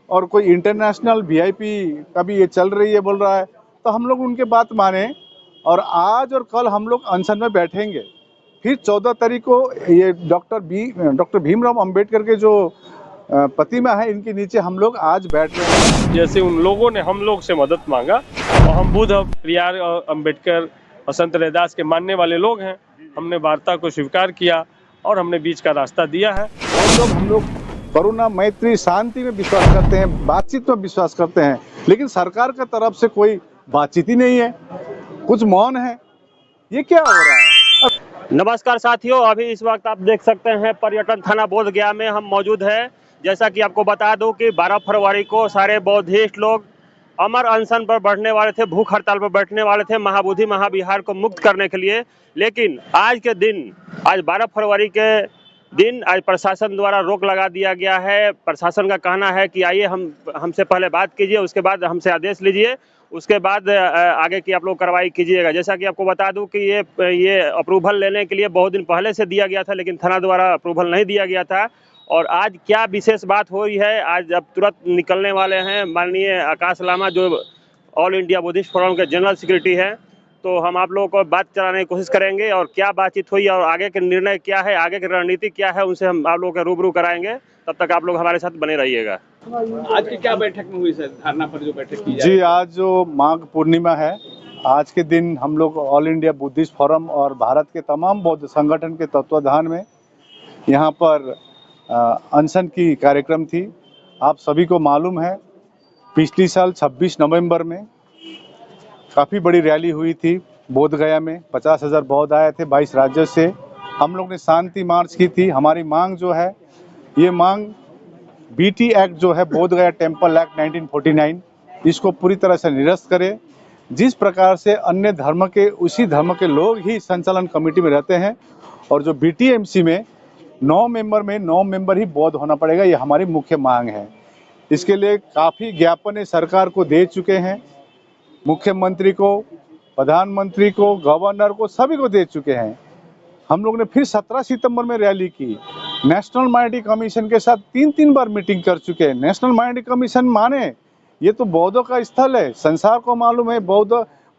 और कोई international VIP का भी ये चल रही है बोल रहा है, तो हम लोग उनके बात माने और आज और कल हम लोग अनशन में बैठेंगे। फिर 14 तारीख को ये डॉक्टर भीमराव अंबेडकर के जो प्रतिमा है, इनके नीचे हम लोग आज बैठ रहे हैं। जैसे उन लोगों ने हम लोग से मदद मांगा और हम बुद्ध प्रियार अंबेडकर और संत रैदास के मानने वाले लोग हैं, हमने वार्ता को स्वीकार किया और हमने बीच का रास्ता दिया है। हम लोग करुणा, मैत्री, शांति में विश्वास करते हैं, बातचीत में विश्वास करते हैं, लेकिन सरकार की तरफ से कोई बातचीत ही नहीं है, कुछ मौन है। ये क्या हो रहा है? नमस्कार साथियों, अभी इस वक्त आप देख सकते हैं पर्यटन थाना बोधगया में हम मौजूद हैं। जैसा कि आपको बता दूं कि 12 फरवरी को सारे बौद्धिस्ट लोग अमर अनशन पर बैठने वाले थे, भूख हड़ताल पर बैठने वाले थे महाबोधि महाविहार को मुक्त करने के लिए। लेकिन आज के दिन, आज 12 फरवरी के दिन आज प्रशासन द्वारा रोक लगा दिया गया है। प्रशासन का कहना है कि आइए हमसे पहले बात कीजिए, उसके बाद हमसे आदेश लीजिए, उसके बाद आगे की आप लोग कार्रवाई कीजिएगा। जैसा कि आपको बता दूं कि ये अप्रूवल लेने के लिए बहुत दिन पहले से दिया गया था, लेकिन थाना द्वारा अप्रूवल नहीं दिया गया था। और आज क्या विशेष बात हो रही है, आज अब तुरंत निकलने वाले हैं माननीय आकाश लामा, जो ऑल इंडिया बुद्धिस्ट फोरम के जनरल सेक्रेटरी हैं। तो हम आप लोगों को बात कराने की कोशिश करेंगे और क्या बातचीत हुई और आगे के निर्णय क्या है, आगे की रणनीति क्या है, उनसे हम आप लोगों के रूबरू कराएंगे। तब तक आप लोग हमारे साथ बने रहिएगा। आज की क्या बैठक में हुई सर, धरना पर जो बैठक की जी, आज जो माघ पूर्णिमा है, आज के दिन हम लोग ऑल इंडिया बुद्धिस्ट फोरम और भारत के तमाम बौद्ध संगठन के तत्वाधान में यहाँ पर अनशन की कार्यक्रम थी। आप सभी को मालूम है, पिछली साल 26 नवंबर में काफ़ी बड़ी रैली हुई थी बोधगया में। 50,000 बौद्ध आए थे 22 राज्यों से। हम लोग ने शांति मार्च की थी। हमारी मांग जो है, ये मांग बीटी एक्ट जो है, बोधगया टेम्पल एक्ट 1949, इसको पूरी तरह से निरस्त करे। जिस प्रकार से अन्य धर्म के, उसी धर्म के लोग ही संचालन कमेटी में रहते हैं और जो बीटीएमसी में 9 मेंबर में 9 मेंबर ही बौद्ध होना पड़ेगा, ये हमारी मुख्य मांग है। इसके लिए काफ़ी ज्ञापन सरकार को दे चुके हैं, मुख्यमंत्री को, प्रधानमंत्री को, गवर्नर को, सभी को दे चुके हैं। हम लोग ने फिर 17 सितंबर में रैली की। नेशनल माइनॉरिटी कमीशन के साथ 3 बार मीटिंग कर चुके हैं। नेशनल माइनॉरिटी कमीशन माने, ये तो बौद्धों का स्थल है, संसार को मालूम है। बौद्ध,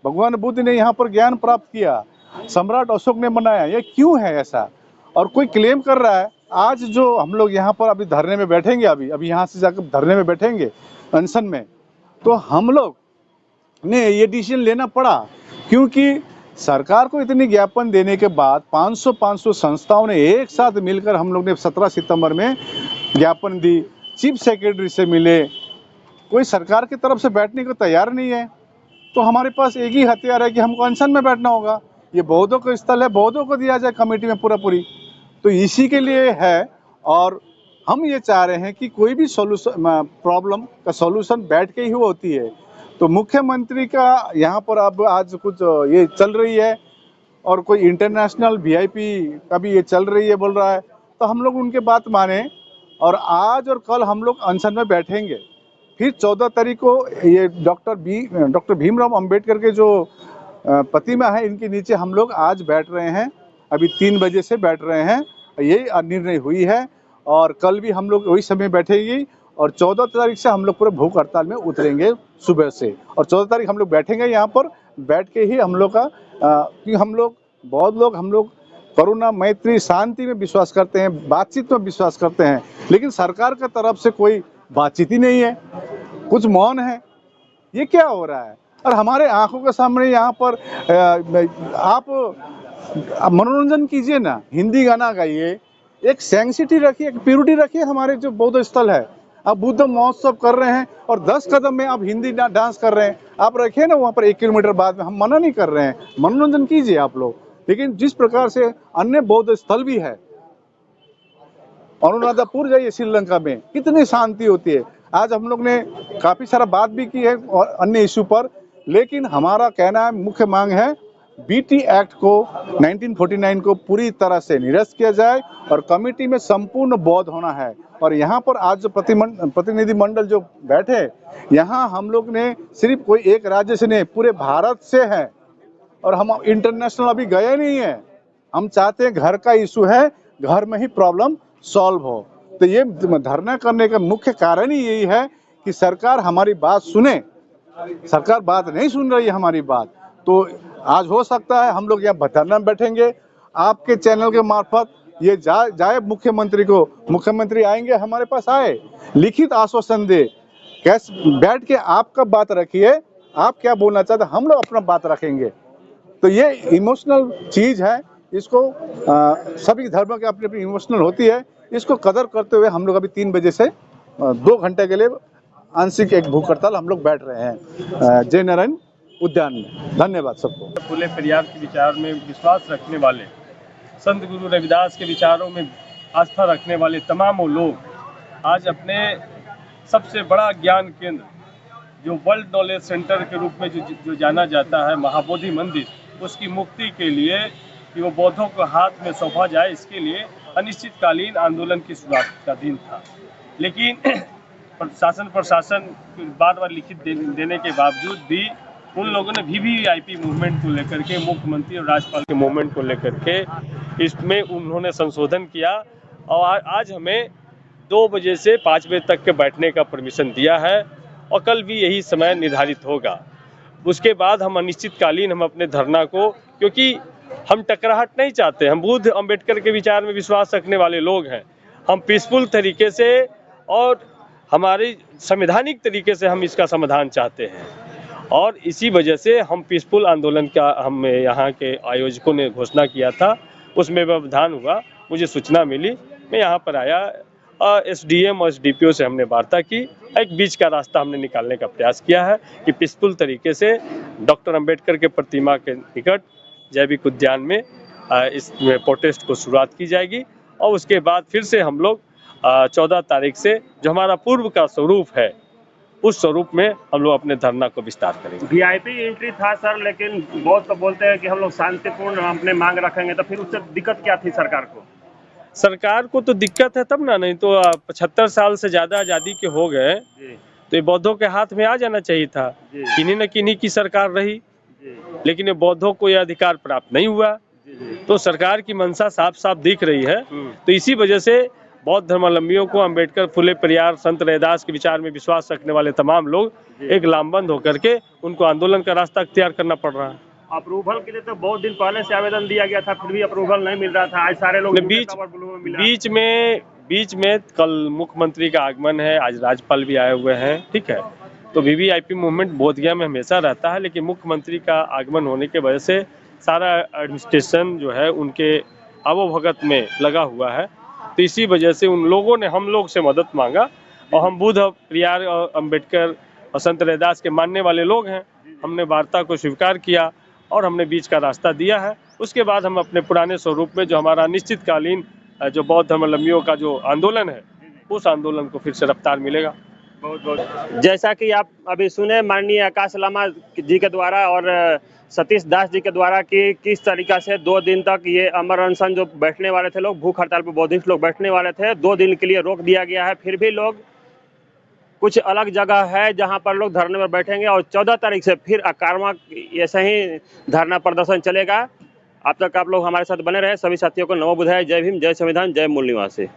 भगवान बुद्ध ने यहाँ पर ज्ञान प्राप्त किया, सम्राट अशोक ने बनाया। ये क्यों है ऐसा? और कोई क्लेम कर रहा है। आज जो हम लोग यहाँ पर अभी धरने में बैठेंगे, अभी यहाँ से जाकर धरने में बैठेंगे अनशन में, तो हम लोग ने ये डिसीजन लेना पड़ा क्योंकि सरकार को इतनी ज्ञापन देने के बाद 500 संस्थाओं ने एक साथ मिलकर हम लोग ने 17 सितंबर में ज्ञापन दी। चीफ सेक्रेटरी से मिले, कोई सरकार की तरफ से बैठने को तैयार नहीं है। तो हमारे पास एक ही हथियार है कि हमको अनशन में बैठना होगा। ये बौद्धों का स्थल है, बौद्धों को दिया जाए कमेटी में पूरी। तो इसी के लिए है। और हम ये चाह रहे हैं कि कोई भी प्रॉब्लम का सॉल्यूशन बैठ के ही होती है। तो मुख्यमंत्री का यहाँ पर अब आज कुछ ये चल रही है और कोई इंटरनेशनल वीआईपी का भी ये चल रही है बोल रहा है, तो हम लोग उनके बात माने और आज और कल हम लोग अनशन में बैठेंगे। फिर 14 तारीख को ये डॉक्टर भीमराव अंबेडकर के जो प्रतिमा है, इनके नीचे हम लोग आज बैठ रहे हैं। अभी 3 बजे से बैठ रहे हैं, यही निर्णय हुई है। और कल भी हम लोग वही समय बैठेंगे और 14 तारीख से हम लोग पूरे भूख हड़ताल में उतरेंगे सुबह से। और 14 तारीख हम लोग बैठेंगे यहाँ पर, बैठ के ही हम लोग का, कि हम लोग बहुत लोग, हम लोग करुणा, मैत्री, शांति में विश्वास करते हैं, बातचीत में विश्वास करते हैं, लेकिन सरकार की तरफ से कोई बातचीत ही नहीं है, कुछ मौन है। ये क्या हो रहा है? और हमारे आंखों के सामने यहाँ पर आप मनोरंजन कीजिए ना, हिंदी गाना गाइए, एक सेंसिटी रखिए, एक प्योरिटी रखिए। हमारे जो बौद्ध स्थल है, आप बुद्ध महोत्सव कर रहे हैं और 10 कदम में आप हिंदी डांस कर रहे हैं, आप रखिए ना वहाँ पर 1 किलोमीटर बाद में। हम मना नहीं कर रहे हैं, मनोरंजन कीजिए आप लोग, लेकिन जिस प्रकार से अन्य बौद्ध स्थल भी है, अनुराधापुर जाइए श्रीलंका में, कितनी शांति होती है। आज हम लोग ने काफ़ी सारा बात भी की है और अन्य इशू पर, लेकिन हमारा कहना है, मुख्य मांग है बीटी एक्ट को 1949 को पूरी तरह से निरस्त किया जाए और कमेटी में संपूर्ण बौद्ध होना है। और यहाँ पर आज जो प्रतिनिधि मंडल जो बैठे, यहाँ हम लोग ने सिर्फ कोई एक राज्य से नहीं, पूरे भारत से है और हम इंटरनेशनल अभी गए नहीं है। हम चाहते हैं घर का इशू है, घर में ही प्रॉब्लम सॉल्व हो। तो ये धरना करने का मुख्य कारण ही यही है कि सरकार हमारी बात सुने। सरकार बात नहीं सुन रही है हमारी बात, तो आज हो सकता है हम लोग यहाँ धरना में बैठेंगे, आपके चैनल के मार्फत ये जाए मुख्यमंत्री को, मुख्यमंत्री आएंगे हमारे पास, आए लिखित आश्वासन दे, कैसे बैठ के आपका बात रखिए, आप क्या बोलना चाहते, हम लोग अपना बात रखेंगे। तो ये इमोशनल चीज है, इसको सभी धर्मों की अपनी अपनी इमोशनल होती है, इसको कदर करते हुए हम लोग अभी 3 बजे से 2 घंटे के लिए आंशिक एक भूख हड़ताल हम लोग बैठ रहे हैं जय नारायण उद्यान में। धन्यवाद सबको। फूले पेरियार के विचार में विश्वास रखने वाले, संत गुरु रविदास के विचारों में आस्था रखने वाले तमाम लोग आज अपने सबसे बड़ा ज्ञान केंद्र, जो वर्ल्ड नॉलेज सेंटर के रूप में जो जाना जाता है, महाबोधि मंदिर, उसकी मुक्ति के लिए कि वो बौद्धों को हाथ में सौंपा जाए, इसके लिए अनिश्चितकालीन आंदोलन की शुरुआत का दिन था। लेकिन प्रशासन बार बार लिखित देने के बावजूद भी उन लोगों ने वीवीआईपी मूवमेंट को लेकर के, मुख्यमंत्री और राज्यपाल के मूवमेंट को लेकर के इसमें उन्होंने संशोधन किया और आज हमें 2 बजे से 5 बजे तक के बैठने का परमिशन दिया है और कल भी यही समय निर्धारित होगा। उसके बाद हम अनिश्चितकालीन हम अपने धरना को, क्योंकि हम टकराहट नहीं चाहते, हम बुद्ध अम्बेडकर के विचार में विश्वास रखने वाले लोग हैं, हम पीसफुल तरीके से और हमारी संवैधानिक तरीके से हम इसका समाधान चाहते हैं और इसी वजह से हम पीसफुल आंदोलन का हम यहाँ के आयोजकों ने घोषणा किया था, उसमें व्यवधान हुआ, मुझे सूचना मिली, मैं यहाँ पर आया, एसडीएम और एसडीपीओ से हमने वार्ता की, एक बीच का रास्ता हमने निकालने का प्रयास किया है कि पीसफुल तरीके से डॉक्टर अंबेडकर के प्रतिमा के निकट जैविक उद्यान में इसमें प्रोटेस्ट को शुरुआत की जाएगी और उसके बाद फिर से हम लोग 14 तारीख से जो हमारा पूर्व का स्वरूप है उस स्वरूप में हम लोग अपने धरना को विस्तार करेंगे। वीआईपी एंट्री था सर, लेकिन बहुत तो बोलते हैं कि हम लोग शांतिपूर्ण अपने मांग रखेंगे, तो फिर उससे दिक्कत क्या थी सरकार को? सरकार को तो दिक्कत है तब ना, नहीं तो 75 साल से ज्यादा आजादी के हो गए तो ये बौद्धों के हाथ में आ जाना चाहिए था। किन्हीं न किन्हीं की सरकार रही, लेकिन ये बौद्धों को यह अधिकार प्राप्त नहीं हुआ, तो सरकार की मंशा साफ साफ दिख रही है। तो इसी वजह से बौद्ध धर्मावलंबियों को अंबेडकर, फुले पेरियार, संत रविदास के विचार में विश्वास रखने वाले तमाम लोग एक लामबंद होकर के उनको आंदोलन का रास्ता अख्तियार करना पड़ रहा है। अप्रूवल के लिए तो बहुत दिन पहले से आवेदन दिया गया था, फिर भी अप्रूवल नहीं मिल रहा था। आज सारे लोग बीच में कल मुख्यमंत्री का आगमन है, आज राज्यपाल भी आए हुए हैं, ठीक है। तो वीवीआईपी मूवमेंट बोधगया में हमेशा रहता है, लेकिन मुख्यमंत्री का आगमन होने की वजह से सारा एडमिनिस्ट्रेशन जो है उनके आवभगत में लगा हुआ है, तो इसी वजह से उन लोगों ने हम लोग से मदद मांगा और हम बुद्ध पेरियार और अम्बेडकर और संत रविदास के मानने वाले लोग हैं, हमने वार्ता को स्वीकार किया और हमने बीच का रास्ता दिया है। उसके बाद हम अपने पुराने स्वरूप में जो हमारा निश्चितकालीन जो बौद्ध धर्मावलंबियों का जो आंदोलन है उस आंदोलन को फिर से रफ्तार मिलेगा। बहुत बहुत जैसा कि आप अभी सुने माननीय आकाश लामा जी के द्वारा और सतीश दास जी के द्वारा कि किस तरीका से 2 दिन तक ये अमर अनशन जो बैठने वाले थे लोग, भूख हड़ताल पर बौद्धिस्ट लोग बैठने वाले थे, 2 दिन के लिए रोक दिया गया है। फिर भी लोग कुछ अलग जगह है जहां पर लोग धरने पर बैठेंगे और 14 तारीख से फिर आक्रामक ऐसा ही धरना प्रदर्शन चलेगा। अब तक आप लोग हमारे साथ बने रहे। सभी साथियों को नमो बुद्धाय, जय भीम, जय संविधान, जय मूल निवासी।